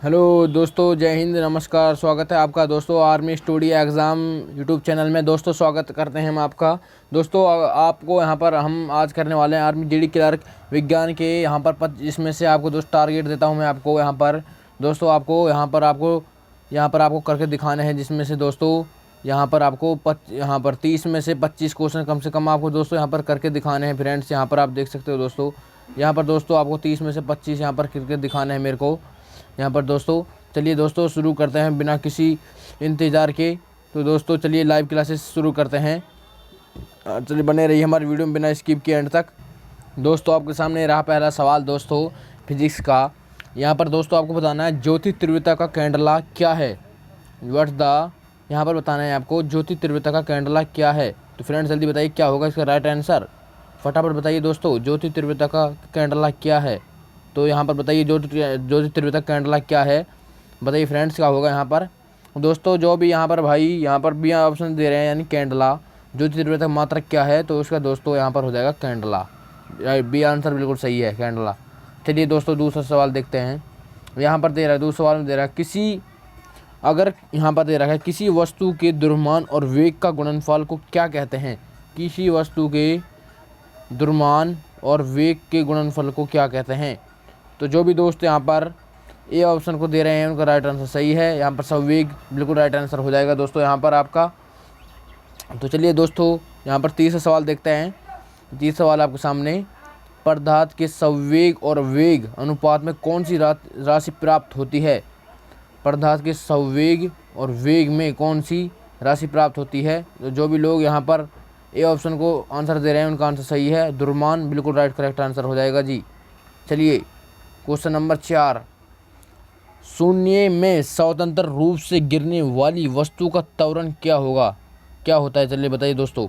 Hello दोस्तों, जय हिंद, नमस्कार। स्वागत है आपका दोस्तों army study exam YouTube channel में। दोस्तों स्वागत करते हैं हम आपका। दोस्तों आपको यहाँ पर हम आज करने वाले हैं आर्मी जीडी क्लर्क विज्ञान के यहाँ पर इसमें से आपको दोस्त टारगेट देता हूँ मैं आपको यहाँ पर। दोस्तों आपको यहाँ पर आपको करके दिखाने हैं, जिसमें से दोस्तों यहाँ पर 30 में से 25 क्वेश्चन कम से कम आपको दोस्तों यहाँ पर करके दिखाने हैं फ्रेंड्स। यहाँ पर आप देख सकते हो दोस्तों, यहाँ पर दोस्तों आपको 30 में से 25 यहाँ पर करके दिखाने हैं मेरे को यहाँ पर दोस्तों। चलिए दोस्तों शुरू करते हैं बिना किसी इंतज़ार के। तो दोस्तों चलिए लाइव क्लासेस शुरू करते हैं। चलिए बने रहिए हमारी वीडियो में बिना स्किप के एंड तक। दोस्तों आपके सामने रहा पहला सवाल दोस्तों फिजिक्स का। यहाँ पर दोस्तों आपको बताना है ज्योति तीव्रता का कैंडला क्या है। यहाँ पर बताना है आपको ज्योति तीव्रता का कैंडला क्या है। तो फ्रेंड्स जल्दी बताइए क्या होगा इसका राइट आंसर। फटाफट बताइए दोस्तों, ज्योति तीव्रता का कैंडला क्या है। तो यहाँ पर बताइए ज्योति तीव्रता कैंडला क्या है, बताइए फ्रेंड्स क्या होगा यहाँ पर। दोस्तों जो भी यहाँ पर भाई यहाँ पर भी ऑप्शन दे रहे हैं, यानी कैंडला ज्योति तीव्रता मात्रक क्या है, तो उसका दोस्तों यहाँ पर हो जाएगा कैंडला। बी आंसर बिल्कुल सही है, कैंडला। चलिए दोस्तों दूसरा सवाल देखते हैं। यहाँ पर दे रहा है, दूसरे सवाल में दे रहा है यहाँ पर दे रखा है किसी वस्तु के द्रव्यमान और वेग का गुणनफल को क्या कहते हैं। किसी वस्तु के द्रव्यमान और वेग के गुणनफल को क्या कहते हैं। तो जो भी दोस्त यहाँ पर ए ऑप्शन को दे रहे हैं उनका राइट आंसर सही है। यहाँ पर संवेग बिल्कुल राइट आंसर हो जाएगा दोस्तों यहाँ पर आपका। तो चलिए दोस्तों यहाँ पर तीसरा सवाल देखते हैं। तीसरा सवाल आपके सामने, पदार्थ के संवेग और वेग अनुपात में कौन सी राशि प्राप्त होती है। पदार्थ के संवेग और वेग में कौन सी राशि प्राप्त होती है। तो जो भी लोग यहाँ पर ए ऑप्शन को आंसर दे रहे हैं उनका आंसर सही है, द्रव्यमान बिल्कुल राइट करेक्ट आंसर हो जाएगा जी। चलिए क्वेश्चन नंबर 4, शून्य में स्वतंत्र रूप से गिरने वाली वस्तु का त्वरण क्या होता है। चलिए बताइए दोस्तों,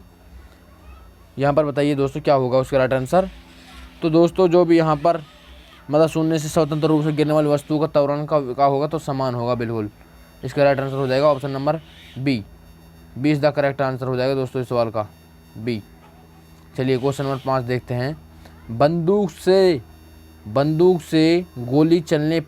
यहाँ पर बताइए दोस्तों क्या होगा उसका राइट आंसर। तो दोस्तों जो भी यहाँ पर मतलब शून्य से स्वतंत्र रूप से गिरने वाली वस्तु का त्वरण का होगा तो समान होगा बिल्कुल। इसका राइट आंसर हो जाएगा option number B. 20 the correct answer हो जाएगा दोस्तों इस सवाल का, बी। चलिए क्वेश्चन नंबर 5 देखते हैं। बंदूक से गोली चलाने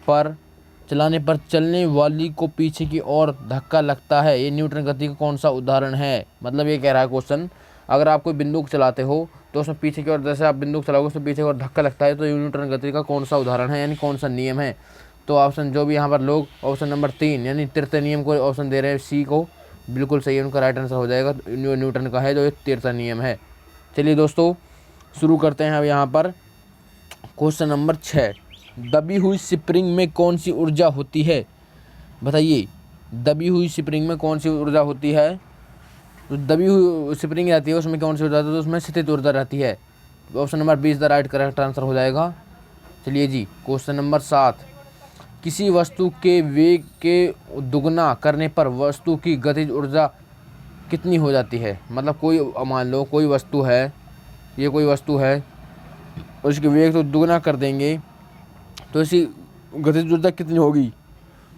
पर चलने वाली को पीछे की ओर धक्का लगता है, ये न्यूटन गति का कौन सा उदाहरण है। मतलब ये कह रहा है क्वेश्चन, अगर आप कोई बंदूक चलाते हो तो उसमें पीछे की ओर, जैसे आप बंदूक चलाओगे उसमें पीछे की ओर धक्का लगता है, तो ये न्यूटन गति का कौन सा उदाहरण है, यानी कौन सा नियम है। तो ऑप्शन जो भी यहाँ पर लोग ऑप्शन नंबर 3 यानी तृतीय नियम को ऑप्शन दे रहे हैं, सी को, बिल्कुल सही है, उनका राइट आंसर हो जाएगा न्यूटन का है जो ये तृतीय नियम है। चलिए दोस्तों शुरू करते हैं अब यहाँ पर क्वेश्चन नंबर 6, दबी हुई स्प्रिंग में कौन सी ऊर्जा होती है। बताइए दबी हुई स्प्रिंग में कौन सी ऊर्जा होती है। तो दबी हुई स्प्रिंग रहती है उसमें कौन सी ऊर्जा रहती है, तो उसमें स्थित ऊर्जा रहती है। Option number 20 the right correct answer हो जाएगा। चलिए जी क्वेश्चन नंबर 7, किसी वस्तु के वेग के दुगना करने पर वस्तु की गतिज ऊर्जा कितनी हो जाती है। मतलब कोई मान लो कोई वस्तु है, ये कोई वस्तु है, उसके वेग तो दुगना कर देंगे तो इसी गतिज ऊर्जा कितनी होगी।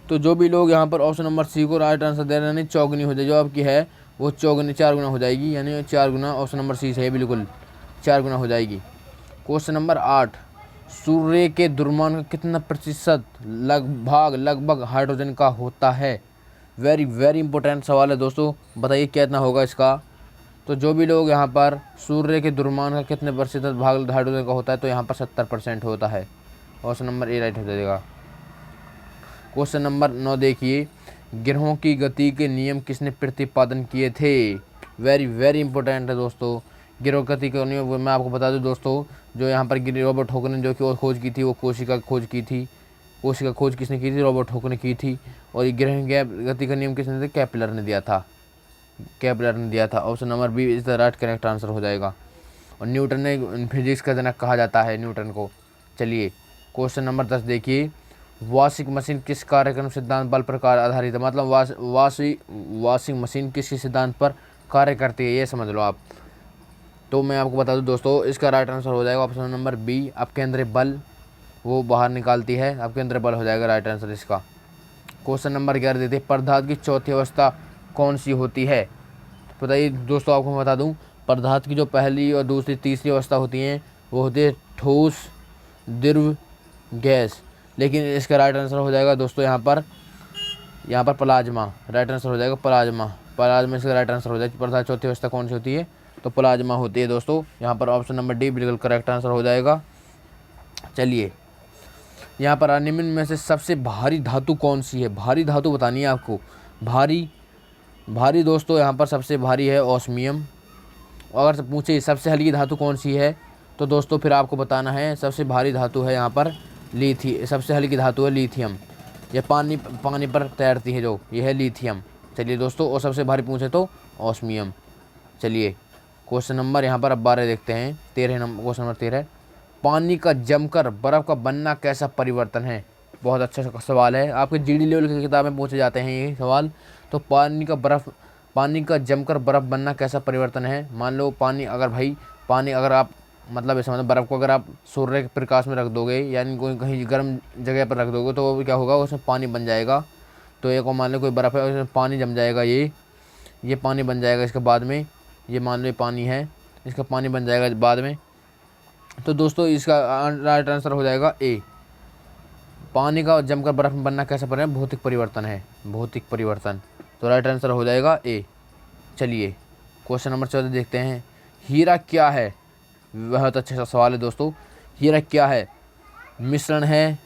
तो जो भी लोग यहाँ पर ऑप्शन नंबर सी को राइट आंसर दे रहे हैं, यानी चौगुनी हो जाएगी, जो आपकी है वो चौगुनी 4 गुना हो जाएगी, यानी 4 गुना ऑप्शन नंबर सी से है बिल्कुल 4 गुना हो जाएगी। क्वेश्चन नंबर 8, सूर्य के द्रव्यमान का कितना प्रतिशत लगभग हाइड्रोजन का होता है। वेरी इंपॉर्टेंट सवाल है दोस्तों, बताइए कितना होगा इसका। तो जो भी लोग यहाँ पर सूर्य के द्रव्यमान का कितने प्रतिशत भाग हाइड्रोजन का होता है, तो यहाँ पर 70% होता है, ऑप्शन नंबर ए राइट हो जाएगा। क्वेश्चन नंबर 9 देखिए, ग्रहों की गति के नियम किसने प्रतिपादन किए थे। वेरी इंपॉर्टेंट है दोस्तों, ग्रहों गति के नियम मैं आपको बता दूं दोस्तों, जो यहाँ पर रॉबर्ट हॉक ने जो कि खोज की थी वो कोशिका खोज की थी। कोशिका खोज किसने की थी, रॉबर्ट हॉक ने की थी। और ये ग्रह गति का नियम किसने दिया, केपलर ने दिया था। Option number B is the right correct answer हो जाएगा। और न्यूटन ने फिजिक्स का जनक कहा जाता है न्यूटन को। चलिए क्वेश्चन नंबर 10 देखिए, वॉशिंग मशीन किस कार्यक्रम सिद्धांत बल पर आधारित है। मतलब वॉशिंग मशीन किस सिद्धांत पर कार्य करती है, ये समझ लो आप। तो मैं आपको बता दूं दोस्तों, इसका राइट आंसर हो जाएगा ऑप्शन नंबर बी, अपकेंद्रीय बल वो बाहर निकालती है, अपकेंद्रीय बल हो जाएगा राइट आंसर इसका। क्वेश्चन नंबर 11 देते हैं, पदार्थ की चौथी अवस्था कौन सी होती है। तो बताइए दोस्तों, आपको मैं बता दूं, पदार्थ की जो पहली और दूसरी तीसरी अवस्था होती हैं वो होती है ठोस, द्रव, गैस। लेकिन इसका राइट आंसर हो जाएगा दोस्तों यहाँ पर प्लाज्मा। राइट आंसर हो जाएगा प्लाज्मा। प्लाज्मा इसका राइट आंसर हो जाएगा। प्रधान चौथी अवस्था कौन सी होती है? तो प्लाज्मा होती है दोस्तों। यहाँ पर ऑप्शन नंबर डी बिल्कुल करेक्ट आंसर हो जाएगा। चलिए, यहाँ पर निम्न में से सबसे भारी धातु कौन सी है? भारी धातु बतानी है आपको। भारी दोस्तों यहाँ पर सबसे भारी है ऑस्मियम। अगर से पूछे सबसे हल्की धातु कौन सी है, तो दोस्तों फिर आपको बताना है सबसे भारी धातु है यहाँ पर सबसे हल्की धातु है लिथियम। यह पानी पर तैरती है जो, यह है लिथियम। चलिए दोस्तों, और सबसे भारी पूछे तो ऑस्मियम। चलिए, क्वेश्चन नंबर यहाँ पर अब 12 देखते हैं। 13 नंबर, क्वेश्चन नंबर 13, पानी का जमकर बर्फ़ का बनना कैसा परिवर्तन है? बहुत अच्छा सवाल है, आपके जीडी लेवल की किताब में पूछे जाते हैं ये सवाल। तो पानी का जमकर बर्फ़ बनना कैसा परिवर्तन है? मान लो पानी अगर आप मतलब ऐसा मतलब बर्फ़ को अगर आप सूर्य के प्रकाश में रख दोगे, यानी कोई कहीं गर्म जगह पर रख दोगे, तो वो क्या होगा, उसमें पानी बन जाएगा। तो एक और मान लो कोई बर्फ़ है, उसमें पानी जम जाएगा, ये पानी बन जाएगा इसके बाद में। ये मान लो पानी है, इसका पानी बन जाएगा बाद में। तो दोस्तों इसका राइट आंसर हो जाएगा ए। पानी का जमकर बर्फ़ में बनना कैसा परिवर्तन? भौतिक परिवर्तन है, भौतिक परिवर्तन। तो राइट आंसर हो जाएगा ए। चलिए, क्वेश्चन नंबर 14 देखते हैं। हीरा क्या है? बहुत अच्छा सवाल है दोस्तों। हीरा क्या है? मिश्रण है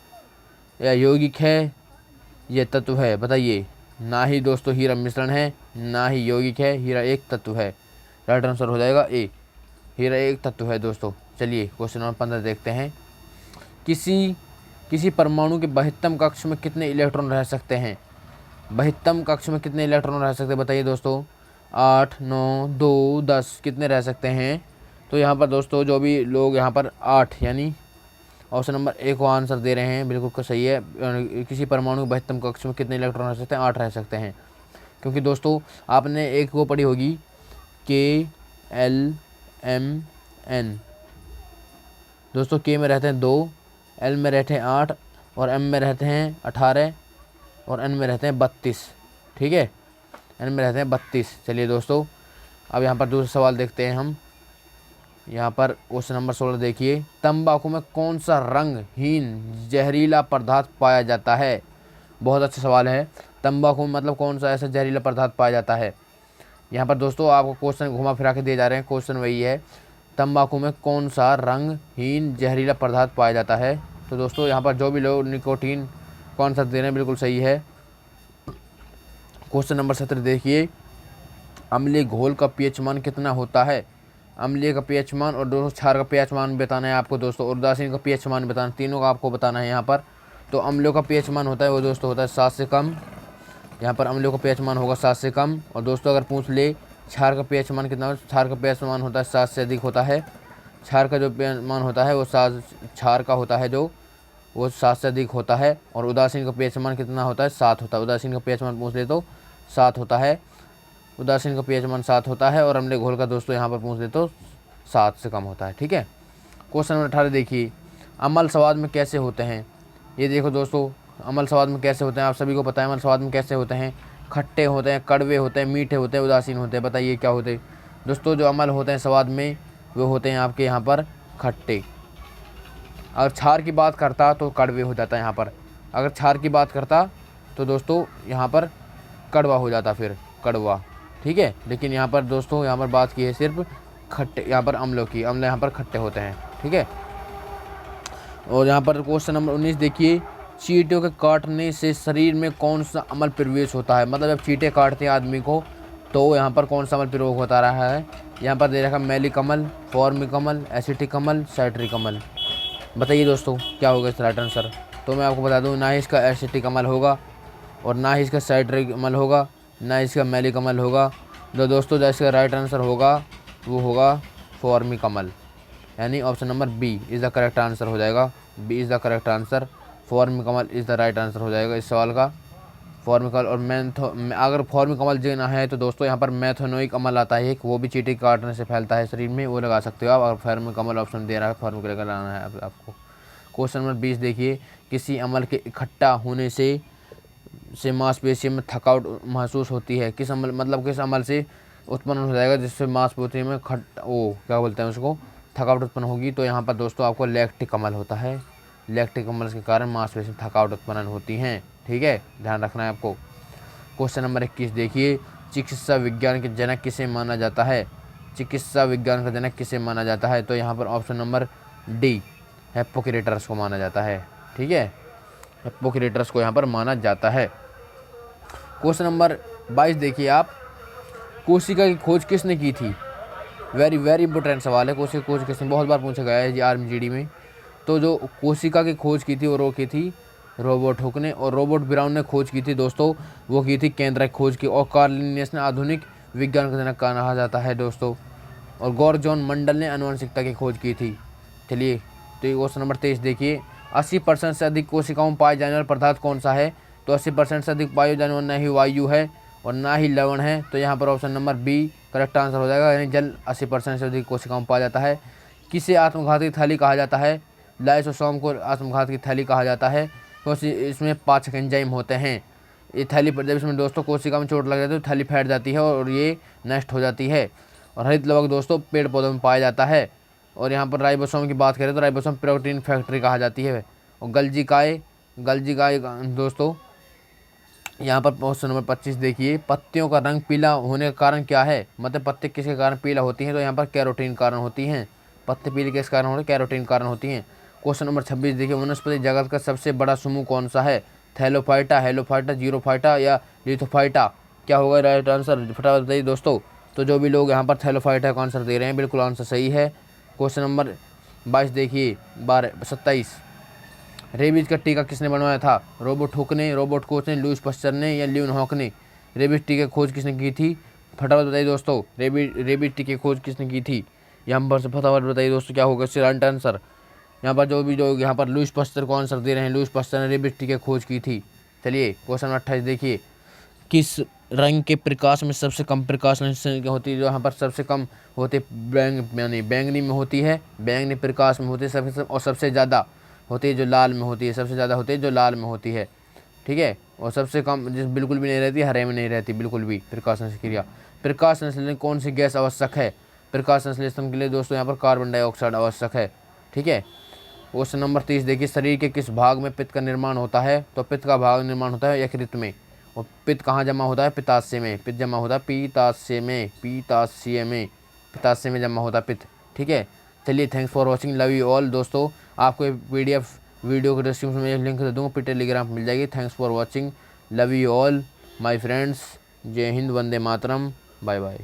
या यौगिक है या तत्व है? बताइए। ना ही दोस्तों हीरा मिश्रण है, ना ही यौगिक है, हीरा एक तत्व है। राइट आंसर हो जाएगा ए, हीरा एक तत्व है दोस्तों। चलिए, क्वेश्चन नंबर 15 देखते हैं। किसी परमाणु के बहित्तम कक्ष में कितने इलेक्ट्रॉन रह सकते हैं? बहित्तम कक्ष में कितने इलेक्ट्रॉन रह सकते हैं? बताइए दोस्तों। 8, 9, 2, 10 कितने रह सकते हैं? तो यहाँ पर दोस्तों जो भी लोग यहाँ पर 8 यानी ऑप्शन नंबर ए को आंसर दे रहे हैं, बिल्कुल सही है। किसी परमाणु के बहित्तम कक्ष में कितने इलेक्ट्रॉन रह सकते हैं? 8 रह सकते हैं। क्योंकि दोस्तों आपने एक वो पढ़ी होगी KLMN। दोस्तों के में रहते हैं 2, एल में रहते हैं 8 और एम में रहते हैं 18 और एन में रहते हैं 32। ठीक है, एन में रहते हैं 32। चलिए दोस्तों, अब यहाँ पर दूसरा सवाल देखते हैं हम। यहाँ पर क्वेश्चन नंबर 16 देखिए। तंबाकू में कौन सा रंगहीन जहरीला पदार्थ पाया जाता है? बहुत अच्छा सवाल है। तंबाकू में मतलब कौन सा ऐसा जहरीला पदार्थ पाया जाता है? यहाँ पर दोस्तों आपको क्वेश्चन घुमा फिरा के दिए जा रहे हैं। क्वेश्चन वही है, तंबाकू में कौन सा रंगहीन जहरीला पदार्थ पाया जाता है? तो दोस्तों यहाँ पर जो भी लोग निकोटीन कौन सा दे रहे हैं, बिल्कुल सही है। क्वेश्चन नंबर 17 देखिए। अम्लीय घोल का पीएच मान कितना होता है? अम्लीय का पीएच मान और दोस्तों क्षार का पीएच मान बताना है आपको दोस्तों, और उदासीन का पीएच मान बताना, तीनों का आपको बताना है यहाँ पर। तो अम्लों का पीएच मान होता है वो दोस्तों होता है 7 से कम। यहाँ पर अम्लों का पीएच मान होगा 7 से कम। और दोस्तों अगर पूछ ले क्षार का पीएच मान कितना हो, क्षार का पीएच मान होता है 7 से अधिक होता है। क्षार का जो पीएच मान होता है वो 7, क्षार का होता है जो वो 7 से अधिक होता है। और उदासीन का पीएच मान कितना होता है? 7 होता है। उदासीन का पीएच मान पूछ ले तो 7 होता है। उदासीन का पीएच मान 7 होता है। और अम्लीय घोल का दोस्तों यहाँ पर पूछ ले तो 7 से कम होता है। ठीक है। क्वेश्चन नंबर 18 देखिए। अम्ल स्वाद में कैसे होते हैं? ये देखो दोस्तों, अम्ल स्वाद में कैसे होते हैं, आप सभी को पता है अम्ल स्वाद में कैसे होते हैं। खट्टे होते हैं, कड़वे होते हैं, मीठे होते हैं, उदासीन होते हैं। बताइए क्या होते हैं दोस्तों? जो अम्ल होते हैं स्वाद में वो होते हैं आपके यहाँ पर खट्टे। अगर क्षार की बात करता तो कड़वे हो जाता है यहाँ पर। अगर क्षार की बात करता तो दोस्तों यहाँ पर कड़वा हो जाता, फिर कड़वा। ठीक है, लेकिन यहाँ पर दोस्तों यहाँ पर बात की है सिर्फ खट्टे, यहाँ पर अम्लों की। अम्ल यहाँ पर खट्टे होते हैं। ठीक है। और यहाँ पर क्वेश्चन नंबर 19 देखिए। चींटियों के काटने से शरीर में कौन सा अम्ल प्रवेश होता है? मतलब जब चींटे काटते हैं आदमी को तो यहाँ पर कौन सा अम्ल प्रयोग होता रहा है? यहाँ पर दे रखा मैलिक अम्ल, फॉर्मिक अम्ल, एसिटिक अम्ल, साइट्रिक अम्ल। बताइए दोस्तों क्या होगा इसका राइट आंसर? तो मैं आपको बता दूँ, ना ही इसका एसिटिक अम्ल होगा और ना ही इसका साइट्रिक अम्ल होगा, ना इसका मैलिक अम्ल होगा। तो दोस्तों जो इसका राइट आंसर होगा वो होगा फॉर्मिक अम्ल, यानी option number B is the correct answer हो जाएगा। B is the correct answer. Formic अम्ल इज़ द राइट आंसर हो जाएगा इस सवाल का। फॉर्मिक अम्ल और अगर फॉर्मिक अम्ल देना है तो दोस्तों यहाँ पर मैथोनोइक अम्ल आता है एक, वो भी चींटी काटने से फैलता है शरीर में, वो लगा सकते हो आप। अगर फॉर्मिक अम्ल ऑप्शन दे रहा है, फॉर्मिक लेकर आना है आपको। क्वेश्चन नंबर 20 देखिए। किसी अम्ल के इकट्ठा होने से मांसपेशियों में थकावट महसूस होती है? किस अम्ल मतलब किस अम्ल से उत्पन्न हो जाएगा जिससे मांसपेशियों में क्या बोलते हैं उसको, थकावट उत्पन्न होगी? तो यहाँ पर दोस्तों आपको लैक्टिक अम्ल होता है। लैक्टिक अम्ल के कारण मांसपेशी में थकावट उत्पन्न होती हैं। ठीक है, ध्यान रखना है आपको। क्वेश्चन नंबर 21 देखिए, चिकित्सा विज्ञान के जनक किसे माना जाता है? चिकित्सा विज्ञान का जनक किसे माना जाता है? तो यहाँ पर ऑप्शन नंबर डी, हिप्पोक्रेटस को माना जाता है। ठीक है, हिप्पोक्रेटस को यहाँ पर माना जाता है। क्वेश्चन नंबर 22 देखिए आप, कोशिका की खोज किसने की थी? वेरी वेरी इंपॉर्टेंट सवाल है। कोशिका की खोज किसने, बहुत बार पूछा गया है जी आर्मी जीडी में। तो जो कोशिका की खोज की थी वो की थी रॉबर्ट हुक ने, और रॉबर्ट ब्राउन ने खोज की थी दोस्तों, वो की थी केंद्रक खोज की। और कार्ल लिनियस ने आधुनिक विज्ञान का जनक कहा जाता है दोस्तों। और गौर जॉन मंडल ने आनुवंशिकता की खोज की थी। चलिए, तो ये क्वेश्चन नंबर 23 देखिए, 80% से अधिक कोशिकाओं में पाए जाने वाला पदार्थ कौन सा है? तो 80% से अधिक पाए जाने वाला न ही वायु है और ना ही लवण है। तो यहाँ पर option number B correct answer हो जाएगा, यानी जल 80% से अधिक कोशिकाओं में पाया जाता है। किसे आत्मघाती थैली कहा जाता है? लाइसोसोम को आत्मघात की थैली कहा जाता है, क्योंकि इसमें पाचक एंजाइम होते हैं। ये थैली पर जब इसमें दोस्तों कोशिका में चोट लग जाती है तो थैली फैट जाती है और ये नष्ट हो जाती है। और हरित लवक दोस्तों पेड़ पौधों में पाया जाता है। और यहाँ पर राइबोसोम की बात करें तो राइबोसोम प्रोटीन फैक्ट्री कहा जाती है। और गल्जिकाए दोस्तों, यहाँ पर क्वेश्चन नंबर 25 देखिए, पत्तियों का रंग पीला होने का कारण क्या है? मतलब पत्ते किसके कारण पीला होती हैं? तो यहाँ पर कैरोटीन कारण होती हैं। पत्ते पीले किस कारण होते हैं? कैरोटीन कारण होती हैं। क्वेश्चन नंबर 26 देखिए, वनस्पति जगत का सबसे बड़ा समूह कौन सा है? थैलोफाइटा, हेलोफाइटा, जीरोफाइटा या लिथोफाइटा? क्या होगा राइट आंसर, फटाफट बताइए दोस्तों। तो जो भी लोग यहाँ पर थैलोफाइटा का आंसर दे रहे हैं, बिल्कुल आंसर सही है। क्वेश्चन नंबर 22 देखिए, 27, रेबीज का टीका किसने बनवाया था? रॉबर्ट हुक ने, रॉबर्ट कोच ने, लुईस पास्चर ने या लियोन हॉक ने? रेबीज टीके की खोज किसने की थी? फटाफट बताइए दोस्तों, रेबीज टीके की खोज किसने की थी? यहाँ पर से फटाफट बताइए दोस्तों, क्या होगा इसका राइट आंसर। यहाँ पर जो भी लोग यहाँ पर लुईस पास्चर को आंसर दे रहे हैं, लुईस पास्चर ने रेबीज टीके की खोज की थी। चलिए, क्वेश्चन 28 देखिए, किस रंग के प्रकाश में सबसे कम प्रकाश होती है? जो यहाँ पर सबसे कम होती है यानी बैंगनी में होती है, बैंगनी प्रकाश में होती है सबसे, और सबसे ज़्यादा होती है जो लाल में होती है, सबसे ज़्यादा होती है जो लाल में होती है। ठीक है, और सबसे कम जिस बिल्कुल भी नहीं रहती, हरे में नहीं रहती बिल्कुल भी प्रकाश संश्लेषण। प्रकाश संश्लेषण कौन सी गैस आवश्यक है? प्रकाश संश्लेषण के लिए दोस्तों यहाँ पर कार्बन डाइऑक्साइड आवश्यक है। ठीक है, क्वेश्चन नंबर 30 देखिए, शरीर के किस भाग में पित्त का निर्माण होता है? तो पित्त का भाग निर्माण होता है यकृत में। और पित्त कहाँ जमा होता है? पित्ताशय में। पित्त जमा होता है पीताशय में, पित्ताशय में जमा होता है पित्त। ठीक है, चलिए, thanks for watching, love you all दोस्तों। आपको PDF वीडियो के डिस्क्रिप्शन में लिंक दे दूँगा, टेलीग्राम मिल जाएगी। Thanks for watching, love you all my friends. जय हिंद, वंदे मातरम, बाय बाय।